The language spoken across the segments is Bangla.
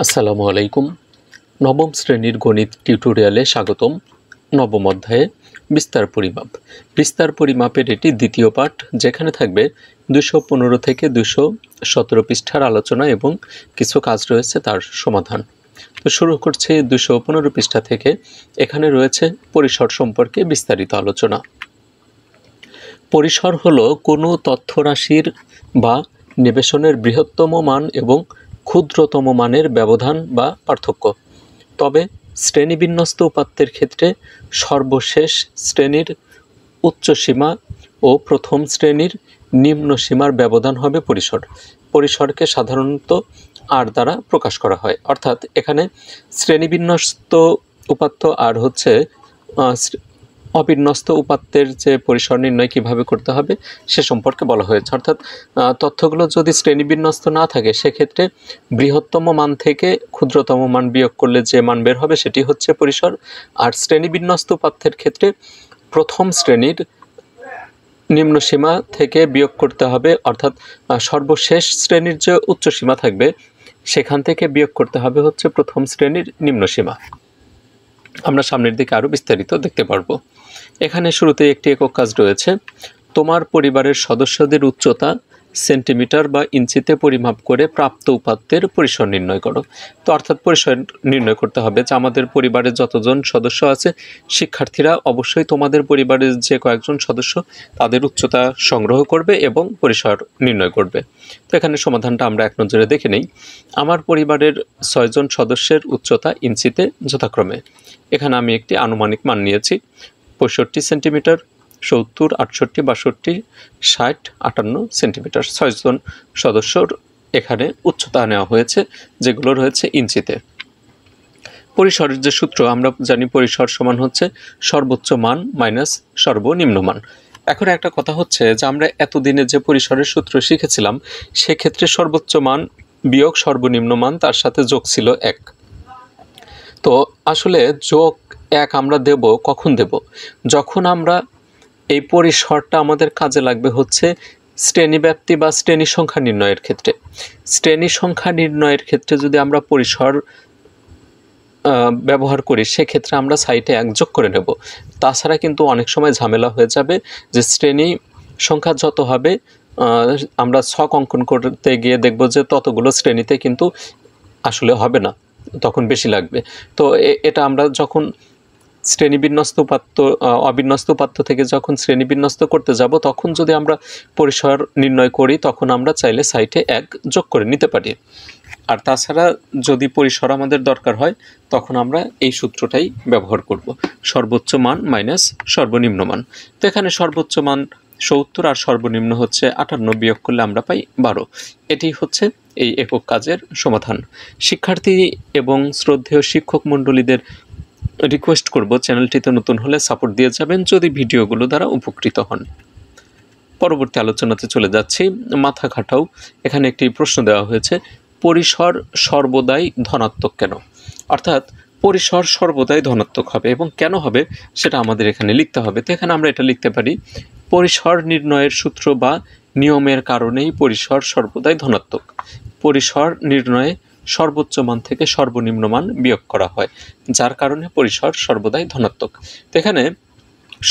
আসসালামু আলাইকুম। নবম শ্রেণীর গণিত টিউটোরিয়ালে স্বাগতম। নবম অধ্যায়ে বিস্তার পরিমাপ। বিস্তার পরিমাপের এটি দ্বিতীয় পাঠ, যেখানে থাকবে 215 থেকে 217 পৃষ্ঠার আলোচনা এবং কিছু কাজ রয়েছে তার সমাধান। তো শুরু করছি 215 পৃষ্ঠা থেকে। এখানে রয়েছে পরিসর সম্পর্কে বিস্তারিত আলোচনা। পরিসর হলো কোনো তথ্যরাশির বা নিবেশনের বৃহত্তম মান এবং ক্ষুদ্রতম মানের ব্যবধান বা পার্থক্য। তবে শ্রেণীবিন্যস্ত উপাত্তের ক্ষেত্রে সর্বশেষ শ্রেণীর উচ্চসীমা ও প্রথম শ্রেণীর নিম্ন সীমার ব্যবধান হবে পরিসর। পরিসরকে সাধারণত আর দ্বারা প্রকাশ করা হয়, অর্থাৎ এখানে শ্রেণীবিন্যস্ত উপাত্ত আর হচ্ছে অবিন্যস্ত উপাত্তের যে পরিসর নির্ণয় কীভাবে করতে হবে সে সম্পর্কে বলা হয়েছে। অর্থাৎ তথ্যগুলো যদি শ্রেণীবিন্যস্ত না থাকে সেক্ষেত্রে বৃহত্তম মান থেকে ক্ষুদ্রতম মান বিয়োগ করলে যে মান বের হবে সেটি হচ্ছে পরিসর। আর শ্রেণীবিন্যস্ত উপাত্তের ক্ষেত্রে প্রথম শ্রেণীর নিম্ন সীমা থেকে বিয়োগ করতে হবে, অর্থাৎ সর্বশেষ শ্রেণীর যে উচ্চ সীমা থাকবে সেখান থেকে বিয়োগ করতে হবে হচ্ছে প্রথম শ্রেণীর নিম্ন সীমা। আমরা সামনের দিকে আরও বিস্তারিত দেখতে পারবো। এখানে শুরুতে একটি একক কাজ রয়েছে। তোমার পরিবারের সদস্যদের উচ্চতা সেন্টিমিটার বা ইঞ্চিতে পরিমাপ করে প্রাপ্ত উপাত্তের পরিসর নির্ণয় করো। তো অর্থাৎ পরিসর নির্ণয় করতে হবে যে আমাদের পরিবারের যতজন সদস্য আছে, শিক্ষার্থীরা অবশ্যই তোমাদের পরিবারের যে কয়েকজন সদস্য তাদের উচ্চতা সংগ্রহ করবে এবং পরিসর নির্ণয় করবে। তো এখানে সমাধানটা আমরা এক নজরে দেখে নেই। আমার পরিবারের 6 জন সদস্যের উচ্চতা ইঞ্চিতে যথাক্রমে, এখানে আমি একটি আনুমানিক মান নিয়েছি 65 সেন্টিমিটার, 70, 68, 62, 60, 58 সেন্টিমিটার। 6 জন সদস্যর এখানে উচ্চতা নেওয়া হয়েছে, যেগুলো রয়েছে ইঞ্চিতে। পরিসরের যে সূত্র আমরা জানি, পরিসর সমান হচ্ছে সর্বোচ্চ মান মাইনাস সর্বনিম্ন মান। এখন একটা কথা হচ্ছে যে আমরা এতদিনে যে পরিসরের সূত্র শিখেছিলাম সেক্ষেত্রে সর্বোচ্চ মান বিয়োগ সর্বনিম্ন মান, তার সাথে যোগ ছিল 1। তো আসলে যোগ 1 আমরা দেব কখন দেব? যখন আমরা এই পরিসরটা আমাদের কাজে লাগবে হচ্ছে শ্রেণীব্যাপ্তি বা শ্রেণী সংখ্যা নির্ণয়ের ক্ষেত্রে। শ্রেণী সংখ্যা নির্ণয়ের ক্ষেত্রে যদি আমরা পরিসর ব্যবহার করি সেক্ষেত্রে আমরা সাইটে 1 যোগ করে নেব। তাছাড়া কিন্তু অনেক সময় ঝামেলা হয়ে যাবে যে শ্রেণী সংখ্যা যত হবে আমরা ছক অঙ্কন করতে গিয়ে দেখব যে ততগুলো শ্রেণীতে কিন্তু আসলে হবে না, তখন বেশি লাগবে। তো এটা আমরা যখন শ্রেণীবিন্যস্ত উপাত্ত অবিন্যস্ত উপাত্ত থেকে যখন শ্রেণীবিন্যস্ত করতে যাব তখন যদি আমরা পরিসর নির্ণয় করি তখন আমরা চাইলে সাইটে 1 যোগ করে নিতে পারি। আর তাছাড়া যদি পরিসর আমাদের দরকার হয় তখন আমরা এই সূত্রটাই ব্যবহার করব, সর্বোচ্চ মান মাইনাস সর্বনিম্ন মান। তো এখানে সর্বোচ্চ মান 70 আর সর্বনিম্ন হচ্ছে 58, বিয়োগ করলে আমরা পাই 12। এটি হচ্ছে এই একক কাজের সমাধান। শিক্ষার্থী এবং শ্রদ্ধেয় শিক্ষক মণ্ডলীদের রিকোয়েস্ট করব চ্যানেলটিতে নতুন হলে সাপোর্ট দিয়ে যাবেন যদি ভিডিওগুলো দ্বারা উপকৃত হন। পরবর্তী আলোচনাতে চলে যাচ্ছি। মাথা খাটাও। এখানে একটি প্রশ্ন দেওয়া হয়েছে, পরিসর সর্বদাই ধনাত্মক কেন? অর্থাৎ পরিসর সর্বদাই ধনাত্মক হবে এবং কেন হবে সেটা আমাদের এখানে লিখতে হবে। তো এখানে আমরা এটা লিখতে পারি, পরিসর নির্ণয়ের সূত্র বা নিয়মের কারণেই পরিসর সর্বদাই ধনাত্মক। পরিসর নির্ণয়ে সর্বোচ্চ মান থেকে সর্বনিম্ন মান বিয়োগ করা হয়, যার কারণে পরিসর সর্বদাই ধনাত্মক। তো এখানে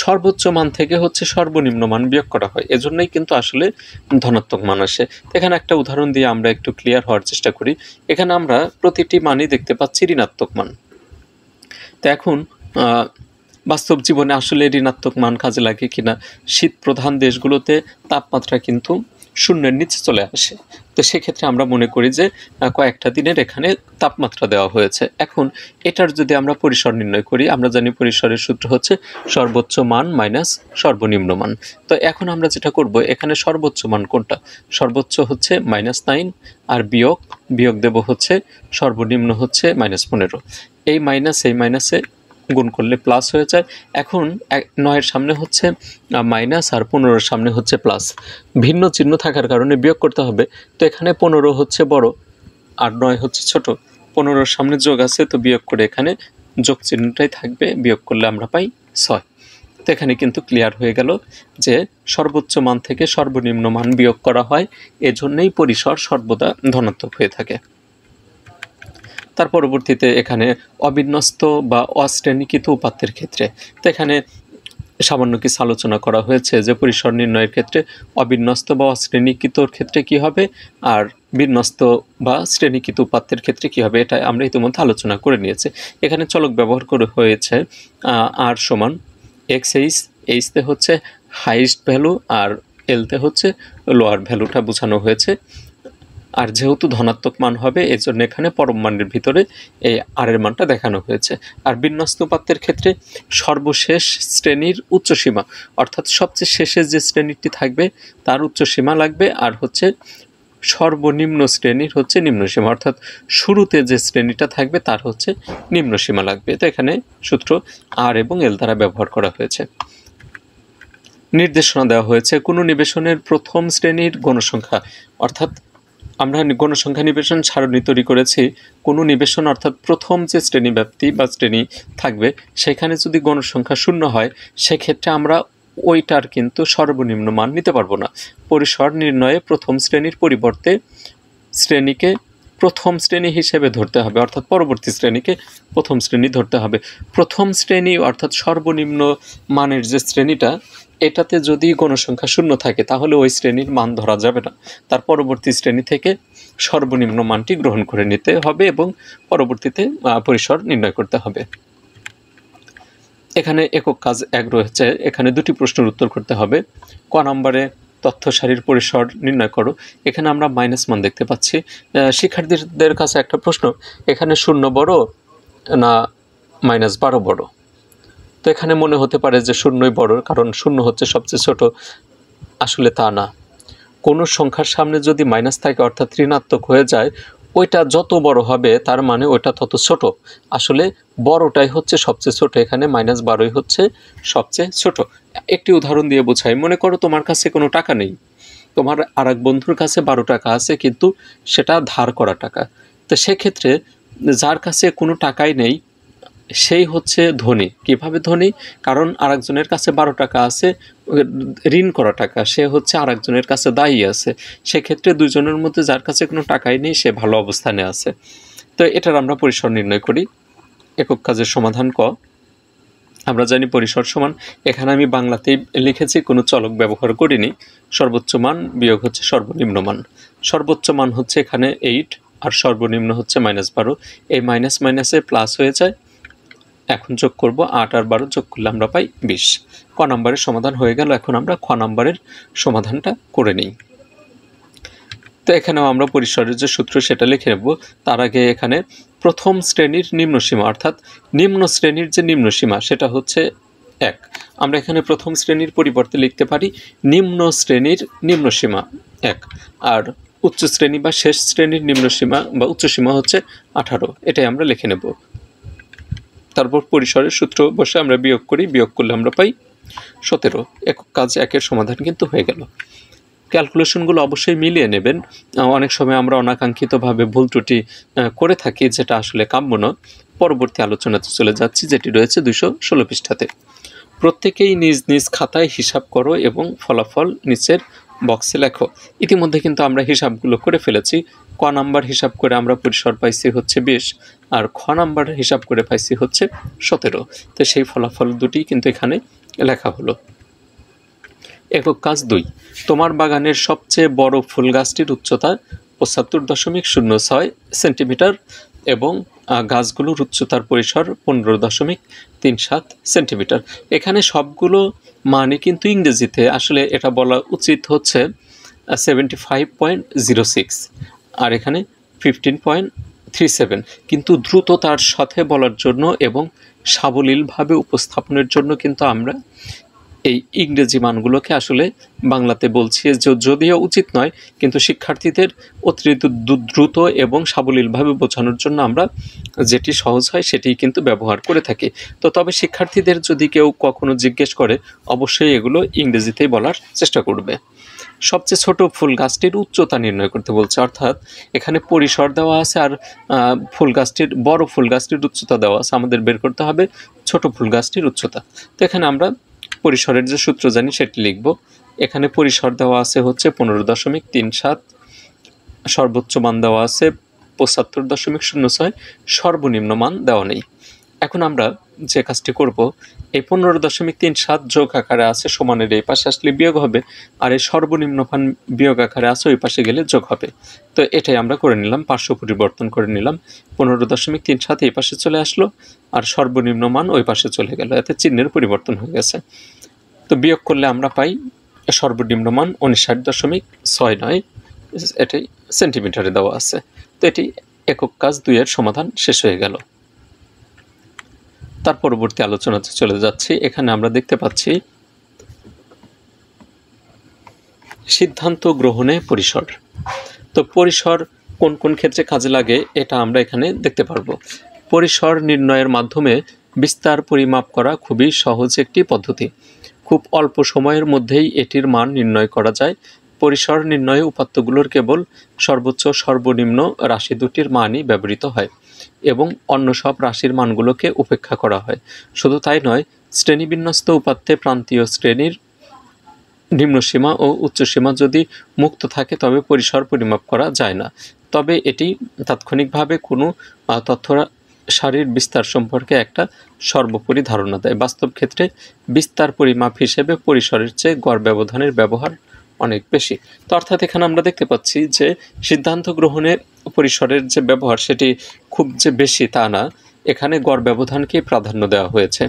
সর্বোচ্চ মান থেকে হচ্ছে সর্বনিম্ন মান বিয়োগ করা হয়, এজন্যই কিন্তু আসলে ধনাত্মক মান আসে। এখানে একটা উদাহরণ দিয়ে আমরা একটু ক্লিয়ার হওয়ার চেষ্টা করি। এখানে আমরা প্রতিটি মানই দেখতে পাচ্ছি ঋণাত্মক মান। তো এখন বাস্তব জীবনে আসলে ঋণাত্মক মান কাজে লাগে কিনা? শীত প্রধান দেশগুলোতে তাপমাত্রা কিন্তু 0-এর নিচে চলে আসে। তো সেক্ষেত্রে আমরা মনে করি যে কয়েকটা দিনের এখানে তাপমাত্রা দেওয়া হয়েছে। এখন এটার যদি আমরা পরিসর নির্ণয় করি, আমরা জানি পরিসরের সূত্র হচ্ছে সর্বোচ্চ মান মাইনাস সর্বনিম্ন মান। তো এখন আমরা যেটা করব, এখানে সর্বোচ্চ মান কোনটা? সর্বোচ্চ হচ্ছে -9 আর বিয়োগ দেব হচ্ছে সর্বনিম্ন হচ্ছে -15। এই মাইনাসে গুণ করলে প্লাস হয়ে যায়। এখন 9-এর সামনে হচ্ছে মাইনাস আর 15-এর সামনে হচ্ছে প্লাস, ভিন্ন চিহ্ন থাকার কারণে বিয়োগ করতে হবে। তো এখানে 15 হচ্ছে বড় আর 9 হচ্ছে ছোট, 15-এর সামনে যোগ আছে তো বিয়োগ করে এখানে যোগ চিহ্নটাই থাকবে, বিয়োগ করলে আমরা পাই 6। তো এখানে কিন্তু ক্লিয়ার হয়ে গেল যে সর্বোচ্চ মান থেকে সর্বনিম্ন মান বিয়োগ করা হয়, এজন্যই পরিসর সর্বদা ধনাত্মক হয়ে থাকে। তার পরবর্তীতে এখানে অবিন্যস্ত বা অশ্রেণীকৃত উপাত্তের ক্ষেত্রে তো এখানে সামান্য কিছু আলোচনা করা হয়েছে যে পরিসর নির্ণয়ের ক্ষেত্রে অবিন্যস্ত বা অশ্রেণীকৃতর ক্ষেত্রে কি হবে আর বিন্যস্ত বা শ্রেণীকৃত উপাত্তের ক্ষেত্রে কি হবে, এটা আমরা ইতিমধ্যে আলোচনা করে নিয়েছি। এখানে চলক ব্যবহার করে হয়েছে আর সমান এক্স এইচতে হচ্ছে হাইস্ট ভ্যালু আর এলতে হচ্ছে লোয়ার ভ্যালুটা বোঝানো হয়েছে। আর যেহেতু ধনাত্মক মান হবে এই জন্য এখানে পরম মানের ভিতরে এই আর এর মানটা দেখানো হয়েছে। আর বিন্যস্ত উপাত্তের ক্ষেত্রে সর্বশেষ শ্রেণীর উচ্চসীমা অর্থাৎ সবচেয়ে শেষে যে শ্রেণীটি থাকবে তার উচ্চসীমা লাগবে, আর হচ্ছে সর্বনিম্ন শ্রেণীর হচ্ছে নিম্নসীমা অর্থাৎ শুরুতে যে শ্রেণীটা থাকবে তার হচ্ছে নিম্নসীমা লাগবে। তো এখানে সূত্র আর এবং এল দ্বারা ব্যবহার করা হয়েছে। নির্দেশনা দেওয়া হয়েছে কোনো নিবেশনের প্রথম শ্রেণীর গণসংখ্যা অর্থাৎ আমরা গণসংখ্যা নিবেশন সারণী তৈরি করেছি। কোনো নিবেশন অর্থাৎ প্রথম যে শ্রেণী ব্যাপ্তি বা শ্রেণী থাকবে সেখানে যদি গণসংখ্যা শূন্য হয় সেক্ষেত্রে আমরা ওইটার কিন্তু সর্বনিম্ন মান নিতে পারবো না। পরিসর নির্ণয়ে প্রথম শ্রেণীর পরিবর্তে শ্রেণীকে প্রথম শ্রেণী হিসেবে ধরতে হবে অর্থাৎ পরবর্তী শ্রেণীকে প্রথম শ্রেণী ধরতে হবে। প্রথম শ্রেণী অর্থাৎ সর্বনিম্ন মানের যে শ্রেণীটা এটাতে যদি গণসংখ্যা শূন্য থাকে তাহলে ওই শ্রেণীর মান ধরা যাবে না। তার পরবর্তী শ্রেণী থেকে সর্বনিম্ন মানটি গ্রহণ করে নিতে হবে এবং পরবর্তীতে পরিসর নির্ণয় করতে হবে। এখানে একক কাজ 1 রয়েছে, এখানে 2টি প্রশ্নের উত্তর করতে হবে। ক নম্বরে তথ্য সারির পরিসর নির্ণয় করো। এখানে আমরা মাইনাস মান দেখতে পাচ্ছি। শিক্ষার্থীদের কাছে একটা প্রশ্ন, এখানে 0 বড় না -12 বড়? তো এখানে মনে হতে পারে যে 0ই বড়, কারণ 0 হচ্ছে সবচেয়ে ছোট। আসলে তা না। কোনো সংখ্যার সামনে যদি মাইনাস থাকে অর্থাৎ ঋণাত্মক হয়ে যায় ওইটা যত বড় হবে তার মানে ওইটা তত ছোট। আসলে বড়টাই হচ্ছে সবচেয়ে ছোট, এখানে -12ই হচ্ছে সবচেয়ে ছোট। একটি উদাহরণ দিয়ে বোঝাই। মনে করো তোমার কাছে কোনো টাকা নেই, তোমার আরেক বন্ধুর কাছে 12 টাকা আছে কিন্তু সেটা ধার করা টাকা। তো সেক্ষেত্রে যার কাছে কোনো টাকাই নেই সেই হচ্ছে ধনী। কিভাবে ধনী? কারণ আরেকজনের কাছে 12 টাকা আছে, ঋণ করা টাকা, সে হচ্ছে আরেকজনের কাছে দায়ী আছে। সেক্ষেত্রে দুজনের মধ্যে যার কাছে কোনো টাকাই নেই সে ভালো অবস্থানে আছে। তো এটার আমরা পরিসর নির্ণয় করি। একক কাজের সমাধান ক। আমরা জানি পরিসর সমান, এখানে আমি বাংলাতেই লিখেছি, কোনো চলক ব্যবহার করিনি। সর্বোচ্চ মান বিয়োগ হচ্ছে সর্বনিম্ন মান। সর্বোচ্চ মান হচ্ছে এখানে 8 আর সর্বনিম্ন হচ্ছে -12। এই মাইনাস মাইনাসে প্লাস হয়ে যায়। এখন যোগ করব, 8 আর 12 যোগ করলে আমরা পাই 20। ক নম্বরের সমাধান হয়ে গেল। এখন আমরা খ নম্বরের সমাধানটা করে নিই। তো এখানেও আমরা পরিসরের যে সূত্র সেটা লিখে নেব। তার আগে এখানে প্রথম শ্রেণীর নিম্নসীমা অর্থাৎ নিম্ন শ্রেণীর যে নিম্নসীমা সেটা হচ্ছে 1। আমরা এখানে প্রথম শ্রেণীর পরিবর্তে লিখতে পারি নিম্ন শ্রেণীর নিম্নসীমা 1, আর উচ্চ শ্রেণী বা শেষ শ্রেণীর নিম্নসীমা বা উচ্চসীমা হচ্ছে 18। এটাই আমরা লিখে নেব। তারপর পরিসরের সূত্র বসে আমরা বিয়োগ করি, বিয়োগ করলে আমরা পাই 17। একক কাজ 1-এর সমাধান কিন্তু হয়ে গেল। ক্যালকুলেশনগুলো অবশ্যই মিলিয়ে নেবেন। অনেক সময় আমরা অনাকাঙ্ক্ষিতভাবে ভুল ত্রুটি করে থাকি, যেটা আসলে কাম্য নয়। পরবর্তী আলোচনাতে চলে যাচ্ছি, যেটি রয়েছে 216 পৃষ্ঠাতে। প্রত্যেকেই নিজ নিজ খাতায় হিসাব করো এবং ফলাফল নিচের বক্সে লেখো। ইতিমধ্যে কিন্তু আমরা হিসাবগুলো করে ফেলেছি। ক নাম্বার হিসাব করে আমরা পরিসর পাইছি হচ্ছে 20, আর খ নাম্বার হিসাব করে পাইছি হচ্ছে 17। তো সেই ফলাফল দুটি কিন্তু এখানে লেখা হলো। একক কাজ 2। তোমার বাগানের সবচেয়ে বড় ফুল গাছটির উচ্চতা 75.06 সেন্টিমিটার এবং গাছগুলোর উচ্চতার পরিসর 15.37 সেন্টিমিটার। এখানে সবগুলো মানে কিন্তু ইংরেজিতে, আসলে এটা বলা উচিত হচ্ছে 75.06 আর এখানে 15.37, কিন্তু দ্রুততার সাথে বলার জন্য এবং সাবলীলভাবে উপস্থাপনের জন্য কিন্তু আমরা এই ইংরেজি মানগুলোকে আসলে বাংলাতে বলছি, যদিও উচিত নয়, কিন্তু শিক্ষার্থীদের অতিরিক্ত দ্রুত এবং সাবলীলভাবে বোঝানোর জন্য আমরা যেটি সহজ হয় সেটিই কিন্তু ব্যবহার করে থাকি। তো তবে শিক্ষার্থীদের যদি কেউ কখনো জিজ্ঞেস করে অবশ্যই এগুলো ইংরেজিতেই বলার চেষ্টা করবে। সবচেয়ে ছোট ফুল গাছটির উচ্চতা নির্ণয় করতে বলছে, অর্থাৎ এখানে পরিসর দেওয়া আছে আর ফুল গাছটির বড় ফুল গাছটির উচ্চতা দেওয়া আছে। আমাদের বের করতে হবে ছোট ফুল গাছটির উচ্চতা। তো এখানে আমরা পরিসরের যে সূত্র জানি সেটি লিখব। এখানে পরিসর দেওয়া আছে হচ্ছে 15.37, সর্বোচ্চ মান দেওয়া আছে 75.06 সর্বনিম্ন মান দেওয়া নেই। এখন আমরা যে কাজটি করব, এই 15.37 যোগ আকারে আছে সমানের এই পাশে আসলে বিয়োগ হবে, আর এই সর্বনিম্ন মান বিয়োগ আকারে আছে ওই পাশে গেলে যোগ হবে। তো এটাই আমরা করে নিলাম, পার্শ্ব পরিবর্তন করে নিলাম। 15.37 এই পাশে চলে আসলো, আর সর্বনিম্ন মান ওই পাশে চলে গেল, এতে চিহ্নের পরিবর্তন হয়ে গেছে। তো বিয়োগ করলে আমরা পাই সর্বনিম্ন মান 59.69, এটাই সেন্টিমিটারে দেওয়া আছে। তো এটি একক কাজ 2 এর সমাধান শেষ হয়ে গেল। তার পরবর্তী আলোচনাতে চলে যাচ্ছি। এখানে আমরা দেখতে পাচ্ছি সিদ্ধান্ত গ্রহণে পরিসর। তো পরিসর কোন কোন ক্ষেত্রে কাজে লাগে এটা আমরা এখানে দেখতে পারবো। পরিসর নির্ণয়ের মাধ্যমে বিস্তার পরিমাপ করা খুবই সহজ একটি পদ্ধতি। খুব অল্প সময়ের মধ্যেই এটির মান নির্ণয় করা যায়। পরিসর নির্ণয়ে উপাত্তগুলোর কেবল সর্বোচ্চ সর্বনিম্ন রাশি দুটির মানই ব্যবহৃত হয় এবং অন্য সব রাশির মানগুলোকে উপেক্ষা করা হয়। শুধু তাই নয়, শ্রেণীবিন্যস্ত উপাত্তে প্রান্তীয় শ্রেণীর নিম্নসীমা ও উচ্চসীমা যদি মুক্ত থাকে তবে পরিসর পরিমাপ করা যায় না। তবে এটি তাৎক্ষণিকভাবে কোনো তথ্য সারির বিস্তার সম্পর্কে একটা সর্বোপরি ধারণা দেয়। বাস্তব ক্ষেত্রে বিস্তার পরিমাপ হিসেবে পরিসরের চেয়ে গড় ব্যবধানের ব্যবহার অনেক বেশি। তো অর্থাৎ এখানে আমরা দেখতে পাচ্ছি যে সিদ্ধান্ত গ্রহণে পরিসরের যে ব্যবহার সেটি খুব যে বেশি তা না, এখানে গড় ব্যবধানকেই প্রাধান্য দেওয়া হয়েছে।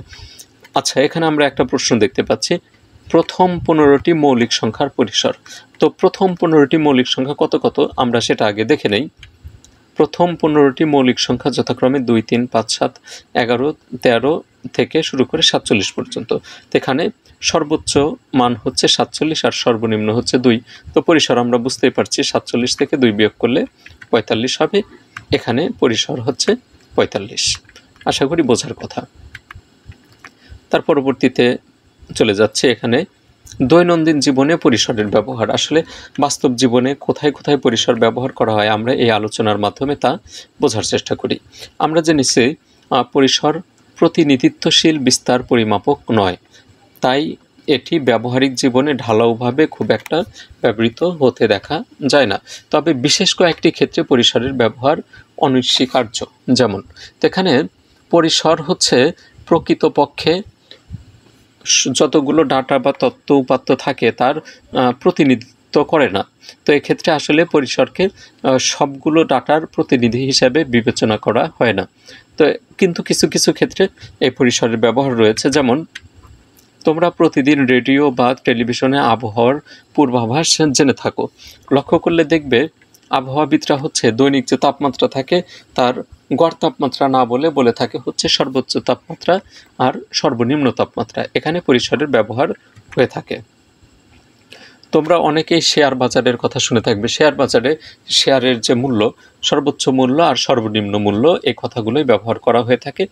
আচ্ছা, এখানে আমরা একটা প্রশ্ন দেখতে পাচ্ছি, প্রথম 15টি মৌলিক সংখ্যার পরিসর। তো প্রথম 15টি মৌলিক সংখ্যা কত কত আমরা সেটা আগে দেখে নেই। প্রথম 15টি মৌলিক সংখ্যা যথাক্রমে 2, 3, 5, 7, 11, 13 থেকে শুরু করে 47 পর্যন্ত। এখানে সর্বোচ্চ মান হচ্ছে 47 আর সর্বনিম্ন হচ্ছে 2। তো পরিসর আমরা বুঝতেই পারছি, 47 থেকে 2 বিয়োগ করলে 45 হবে। এখানে পরিসর হচ্ছে 45। আশা করি বোঝার কথা। তার পরবর্তীতে চলে যাচ্ছে এখানে দৈনন্দিন জীবনে পরিসরের ব্যবহার। আসলে বাস্তব জীবনে কোথায় কোথায় পরিসর ব্যবহার করা হয় আমরা এই আলোচনার মাধ্যমে তা বোঝার চেষ্টা করি। আমরা জেনেছি পরিসর প্রতিনিধিত্বশীল বিস্তার পরিমাপক নয়, তাই এটি ব্যবহারিক জীবনে ঢালাওভাবে খুব একটা ব্যবহৃত হতে দেখা যায় না। তবে বিশেষ কয়েকটি ক্ষেত্রে পরিসরের ব্যবহার অনস্বীকার্য। যেমন এখানে পরিসর হচ্ছে প্রকৃতপক্ষে যতগুলো ডাটা বা তথ্য উপাত্ত থাকে তার প্রতিনিধিত্ব করে না। তো এক্ষেত্রে আসলে পরিসরকে সবগুলো ডাটার প্রতিনিধি হিসাবে বিবেচনা করা হয় না। তো কিন্তু কিছু কিছু ক্ষেত্রে এই পরিসরের ব্যবহার রয়েছে। যেমন তোমরা প্রতিদিন রেডিও বা টেলিভিশনে আবহাওয়ার পূর্বাভাস জেনে থাকো। লক্ষ্য করলে দেখবে আবহাওয়াবিদরা হচ্ছে দৈনিক যে তাপমাত্রা থাকে তার গড় তাপমাত্রা না বলে থাকে হচ্ছে সর্বোচ্চ তাপমাত্রা আর সর্বনিম্ন তাপমাত্রা। এখানে পরিসরের ব্যবহার হয়ে থাকে। তোমরা অনেকেই শেয়ার বাজারের কথা শুনে থাকবে। শেয়ার বাজারে শেয়ারের যে মূল্য, সর্বোচ্চ মূল্য আর সর্বনিম্ন মূল্য, এই কথাগুলোই ব্যবহার করা হয়ে থাকে,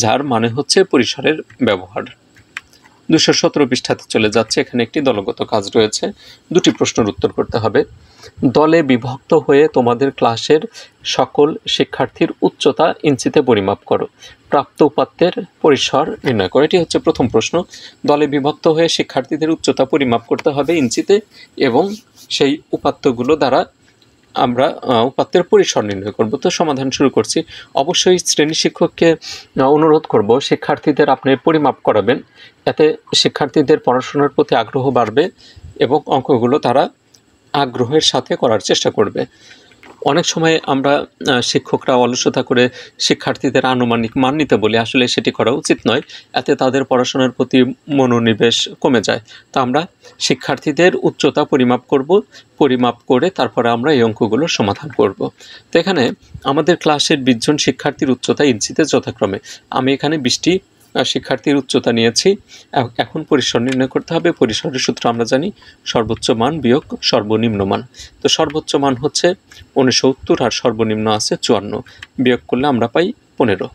যার মানে হচ্ছে পরিসরের ব্যবহার। 217 পৃষ্ঠাতে চলে যাচ্ছে। এখানে একটি দলগত কাজ রয়েছে, 2টি প্রশ্নের উত্তর করতে হবে। দলে বিভক্ত হয়ে তোমাদের ক্লাসের সকল শিক্ষার্থীর উচ্চতা ইঞ্চিতে পরিমাপ করো। প্রাপ্ত উপাত্তের পরিসর নির্ণয় করো। এটি হচ্ছে প্রথম প্রশ্ন। দলে বিভক্ত হয়ে শিক্ষার্থীদের উচ্চতা পরিমাপ করতে হবে ইঞ্চিতে এবং সেই উপাত্তগুলো দ্বারা আমরা উপাত্তের পরিসর নির্ণয় করব। তো সমাধান শুরু করছি। অবশ্যই শ্রেণী শিক্ষককে অনুরোধ করব শিক্ষার্থীদের আপনি পরিমাপ করাবেন, এতে শিক্ষার্থীদের পড়াশোনার প্রতি আগ্রহ বাড়বে এবং অঙ্কগুলো তারা আগ্রহের সাথে করার চেষ্টা করবে। অনেক সময় আমরা শিক্ষকরা অলসতা করে শিক্ষার্থীদের আনুমানিক মান নিতে বলি, আসলে সেটি করা উচিত নয়, এতে তাদের পড়াশোনার প্রতি মনোনিবেশ কমে যায়। তা আমরা শিক্ষার্থীদের উচ্চতা পরিমাপ করব, পরিমাপ করে তারপরে আমরা এই অঙ্কগুলো সমাধান করব। তো এখানে আমাদের ক্লাসের 20 জন শিক্ষার্থীর উচ্চতা ইঞ্চিতে যথাক্রমে, আমি এখানে 20টি শিক্ষার্থীর উচ্চতা নিয়েছি। এখন পরিসর নির্ণয় করতে হবে। পরিসরের সূত্র আমরা জানি, সর্বোচ্চ মান বিয়োগ সর্বনিম্ন মান। তো সর্বোচ্চ মান হচ্ছে 69 আর সর্বনিম্ন আছে 54, বিয়োগ করলে আমরা পাই 15।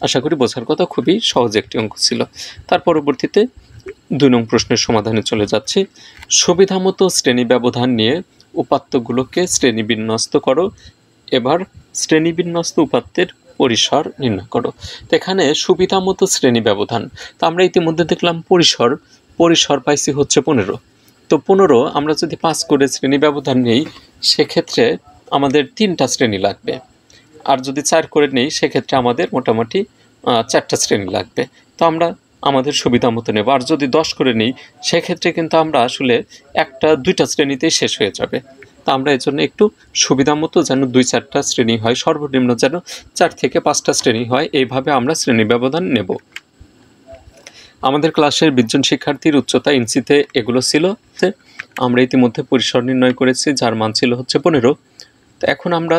আশা করি বোঝার কথা, খুবই সহজ একটি অঙ্ক ছিল। তার পরবর্তীতে 2 নং প্রশ্নের সমাধানে চলে যাচ্ছি। সুবিধামতো শ্রেণী ব্যবধান নিয়ে উপাত্তগুলোকে শ্রেণীবিন্যস্ত করো। এবার শ্রেণীবিন্যস্ত উপাত্তের পরিসর নির্ণয় করো। তো এখানে সুবিধামতো শ্রেণী ব্যবধান, তো আমরা ইতিমধ্যে দেখলাম পরিসর পাইছি হচ্ছে 15। তো 15 আমরা যদি 5 করে শ্রেণী ব্যবধান নেই, সেক্ষেত্রে আমাদের 3টা শ্রেণী লাগবে। আর যদি 4 করে নেই সেক্ষেত্রে আমাদের মোটামুটি 4টা শ্রেণী লাগবে। তো আমরা আমাদের সুবিধা মতো নেব। আর যদি 10 করে নিই সেক্ষেত্রে কিন্তু আমরা আসলে 1-2টা শ্রেণীতেই শেষ হয়ে যাবে। তো আমরা এজন্য একটু সুবিধা মতো যেন 2-4টা শ্রেণী হয়, সর্বনিম্ন যেন 4 থেকে 5টা শ্রেণী হয়, এইভাবে আমরা শ্রেণী ব্যবধান নেব। আমাদের ক্লাসের 20 জন শিক্ষার্থীর উচ্চতা ইঞ্চিতে এগুলো ছিল। আমরা ইতিমধ্যে পরিসর নির্ণয় করেছি, যার মান ছিল হচ্ছে 15। তো এখন আমরা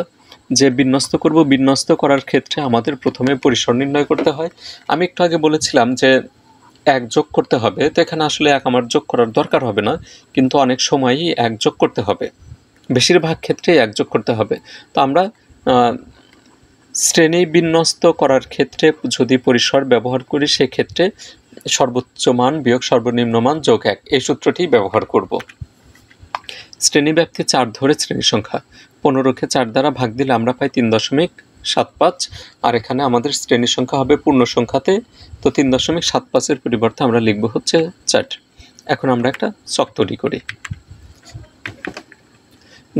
যে বিন্যস্ত করব, বিন্যস্ত করার ক্ষেত্রে আমাদের প্রথমে পরিসর নির্ণয় করতে হয়। আমি একটু আগে বলেছিলাম যে 1 যোগ করতে হবে, তো এখানে আসলে 1 আমার যোগ করার দরকার হবে না, কিন্তু অনেক সময়ই 1 যোগ করতে হবে, বেশিরভাগ ক্ষেত্রেই 1 যোগ করতে হবে। তো আমরা শ্রেণী বিন্যস্ত করার ক্ষেত্রে যদি পরিসর ব্যবহার করি সেক্ষেত্রে সর্বোচ্চ মান বিয়োগ সর্বনিম্ন মান যোগ 1, এই সূত্রটি ব্যবহার করব। শ্রেণীব্যাপ্তি 4 ধরে শ্রেণী সংখ্যা 15কে 4 দ্বারা ভাগ দিলে আমরা পাই 3.75, আর এখানে আমাদের শ্রেণী সংখ্যা হবে পূর্ণ সংখ্যাতে, তো 3.75-এর পরিবর্তে আমরা লিখব হচ্ছে 4। এখন আমরা একটা ছক তৈরি করি।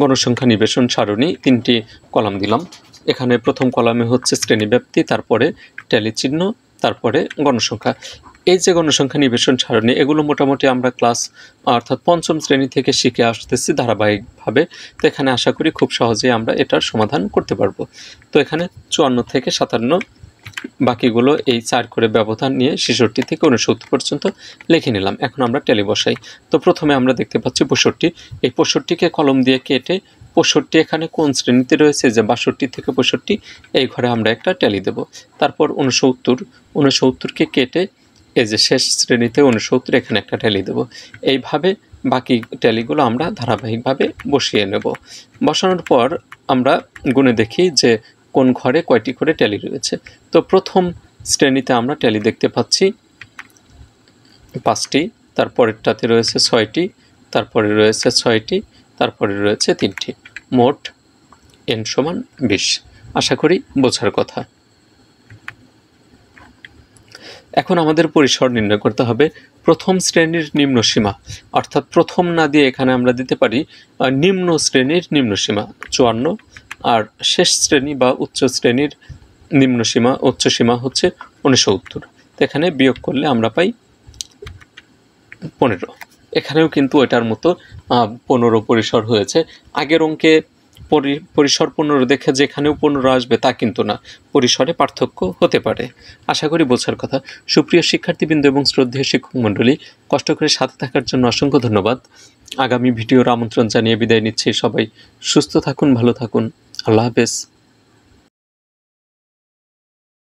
গণসংখ্যা নিবেশন সারণী 3টি কলাম দিলাম। এখানে প্রথম কলামে হচ্ছে শ্রেণীব্যাপ্তি, তারপরে ট্যালি চিহ্ন, তারপরে গণসংখ্যা। এই যে গণসংখ্যা নিবেশন সারণী, এগুলো মোটামুটি আমরা ক্লাস অর্থাৎ 5ম শ্রেণী থেকে শিখে আসতেছি ধারাবাহিকভাবে। তো এখানে আশা করি খুব সহজেই আমরা এটার সমাধান করতে পারবো। তো এখানে 54 থেকে 57, বাকিগুলো এই 4 করে ব্যবধান নিয়ে 66 থেকে 69 পর্যন্ত লিখে নিলাম। এখন আমরা ট্যালি বসাই। তো প্রথমে আমরা দেখতে পাচ্ছি 65, এই 65কে কলম দিয়ে কেটে 65 এখানে কোন শ্রেণীতে রয়েছে, যে 62 থেকে 65, এই ঘরে আমরা একটা ট্যালি দেব। তারপর 69কে কেটে এই যে শেষ শ্রেণীতে 69, এখানে একটা ট্যালি দেব। এইভাবে বাকি ট্যালিগুলো আমরা ধারাবাহিকভাবে বসিয়ে নেব। বসানোর পর আমরা গুণে দেখি যে কোন ঘরে কয়টি করে ট্যালি রয়েছে। তো প্রথম শ্রেণীতে আমরা ট্যালি দেখতে পাচ্ছি 5টি, তারপরেরটাতে রয়েছে 6টি, তারপরে রয়েছে 6টি, তারপরে রয়েছে 3টি, মোট n সমান 20। আশা করি বোঝার কথা। এখন আমাদের পরিসর নির্ণয় করতে হবে। প্রথম শ্রেণীর নিম্ন সীমা, অর্থাৎ প্রথম না দিয়ে এখানে আমরা দিতে পারি নিম্ন শ্রেণীর নিম্ন সীমা 54, আর শেষ শ্রেণী বা উচ্চ শ্রেণীর নিম্ন সীমা উচ্চ সীমা হচ্ছে 69। তো এখানে বিয়োগ করলে আমরা পাই 15। এখানেও কিন্তু এটার মতো 15 পরিসর হয়েছে। আগের অঙ্কে পরিসর 15 দেখে যেখানেও 15 আসবে তা কিন্তু না, পরিসরে পার্থক্য হতে পারে। আশা করি বোঝার কথা। সুপ্রিয় শিক্ষার্থীবৃন্দ এবং শ্রদ্ধেয় শিক্ষক মণ্ডলী, কষ্ট করে সাথে থাকার জন্য অসংখ্য ধন্যবাদ। আগামী ভিডিওর আমন্ত্রণ জানিয়ে বিদায় নিচ্ছি। সবাই সুস্থ থাকুন, ভালো থাকুন। আল্লাহ হাফেজ।